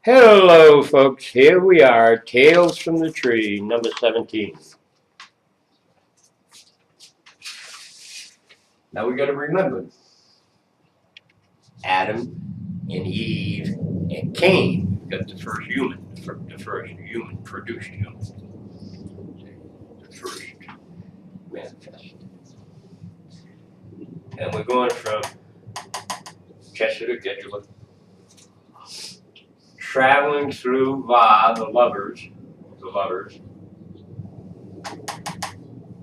Hello, folks. Here we are, Tales from the Tree, number 17. Now we got to remember Adam and Eve and Cain got the first human, produced human, the first manifest. And we're going from Chester to Gedulah, traveling through Va, the lovers,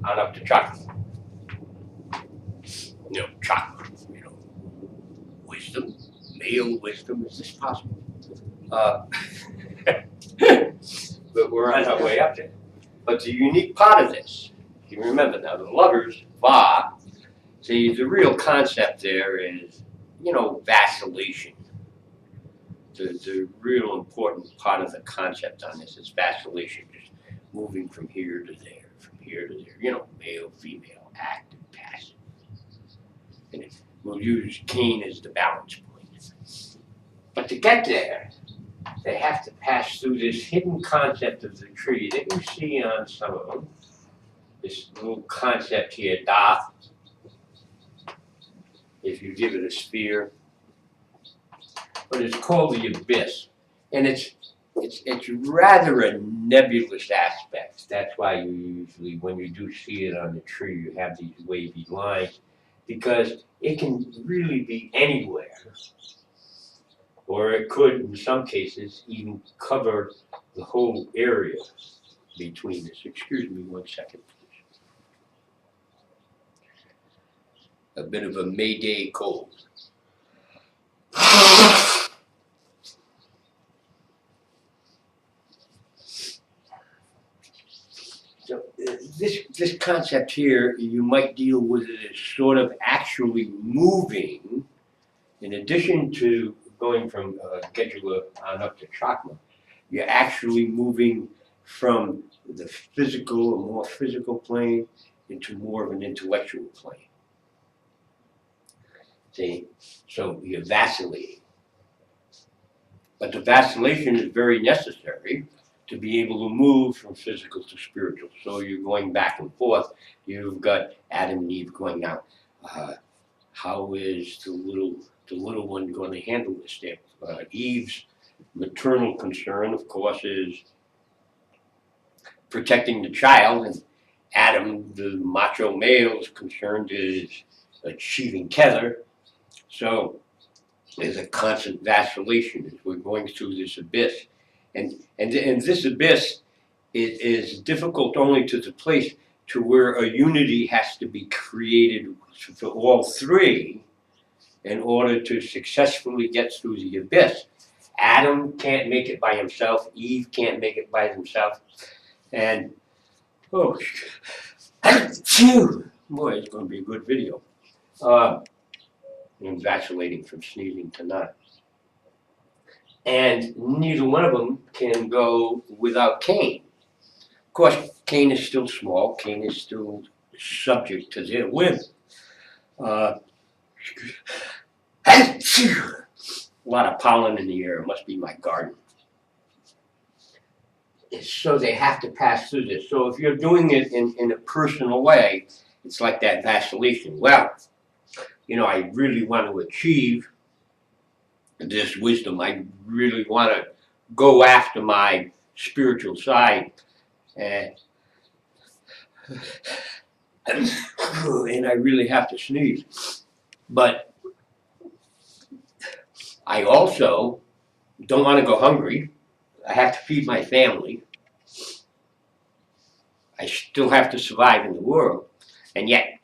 on up to Chokmah. Chokmah, wisdom, male wisdom. Is this possible? But we're on our way up there. But the unique part of this, you remember now, the lovers, Va, see, the real concept there is, vacillation. The real important part of the concept on this is vacillation, just moving from here to there, male, female, active, passive. And we'll use Cain as the balance point. But to get there, they have to pass through this hidden concept of the tree that you see on some of them. This little concept here, Da, if you give it a sphere. But it's called the abyss. And it's rather a nebulous aspect. That's why you usually, when you do see it on the tree, you have these wavy lines, because it can really be anywhere. Or it could, in some cases, even cover the whole area between this. Excuse me 1 second, please. A bit of a Mayday cold. So this concept here, you might deal with it as sort of actually moving, in addition to going from Gedulah on up to Chokmah, you're actually moving from the physical, a more physical plane, into more of an intellectual plane. See, so you're vacillating. But the vacillation is very necessary to be able to move from physical to spiritual. So you're going back and forth. You've got Adam and Eve going out. How is the little one going to handle this there? Eve's maternal concern, of course, is protecting the child, and Adam, the macho male's concern, is achieving tether. So there's a constant vacillation as we're going through this abyss. And this abyss is difficult only to the place to where a unity has to be created for all three in order to successfully get through the abyss. Adam can't make it by himself. Eve can't make it by himself. And, boy, it's going to be a good video. I'm vacillating from sneezing tonight. And neither one of them can go without Cain. Of course, Cain is still small. Cain is still subject to their whim. A lot of pollen in the air. It must be my garden. So they have to pass through this. So if you're doing it in a personal way, it's like that vacillation. Well, I really want to achieve this wisdom. I really want to go after my spiritual side. And I really have to sneeze. But I also don't want to go hungry. I have to feed my family. I still have to survive in the world. And yet,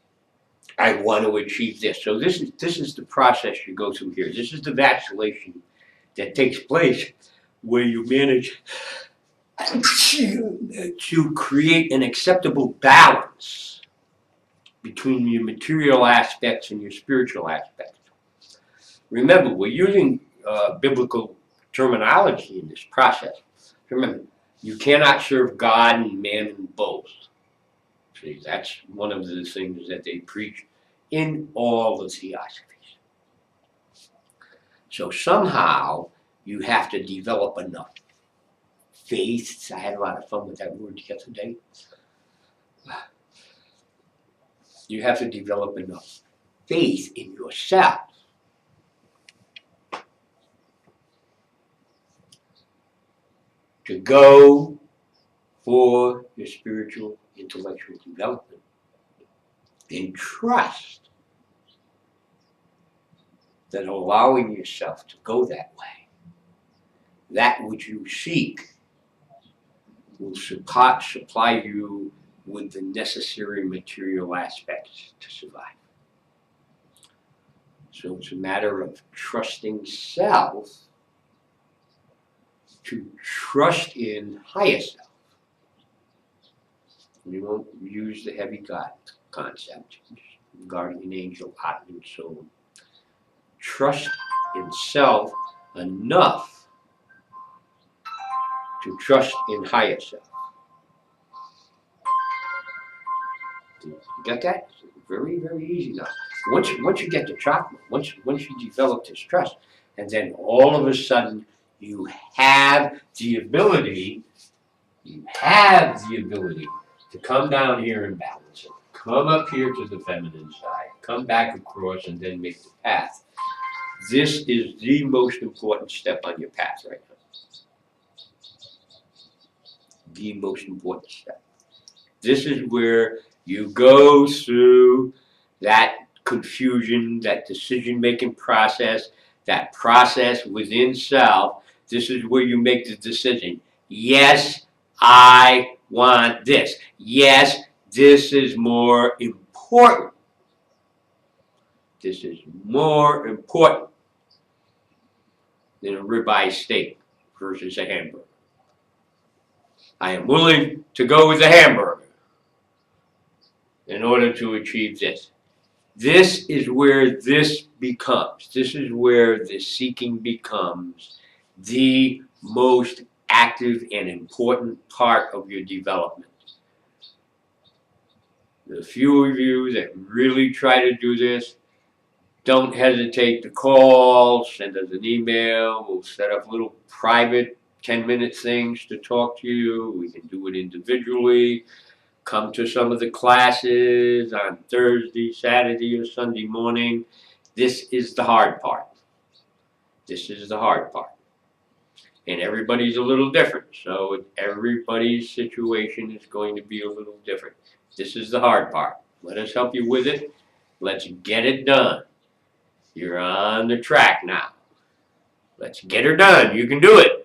I want to achieve this. So this is the process you go through here. This is the vacillation that takes place where you manage to create an acceptable balance between your material aspects and your spiritual aspects. Remember, we're using biblical terminology in this process. Remember, you cannot serve God and mammon both. See, that's one of the things that they preach in all the theosophies. So somehow You have to develop enough faith. I had a lot of fun with that word the other day. You have to develop enough faith in yourself to go for your spiritual, intellectual development and trust that allowing yourself to go that way, that which you seek, will supply you with the necessary material aspects to survive. So it's a matter of trusting self to trust in higher self. We won't use the heavy God concept, guardian angel, heart and soul. Trust in self enough to trust in higher self. You got that? Very, very easy now. Once you get to Chokmah, once you develop this trust, and then all of a sudden you have the ability to come down here and balance it. Come up here to the feminine side, come back across, and then make the path. This is the most important step on your path right now. The most important step. This is where you go through that confusion, that decision-making process, that process within self. This is where you make the decision. Yes, I want this. Yes, this is more important. This is more important than a ribeye steak versus a hamburger. I am willing to go with the hamburger in order to achieve this. This is where this is where the seeking becomes the most active and important part of your development. The few of you that really try to do this, don't hesitate to call, send us an email. We'll set up little private 10-minute things to talk to you. We can do it individually. Come to some of the classes on Thursday, Saturday, or Sunday morning. This is the hard part. This is the hard part. And everybody's a little different, so everybody's situation is going to be a little different. This is the hard part. Let us help you with it. Let's get it done. You're on the track now. Let's get her done. You can do it.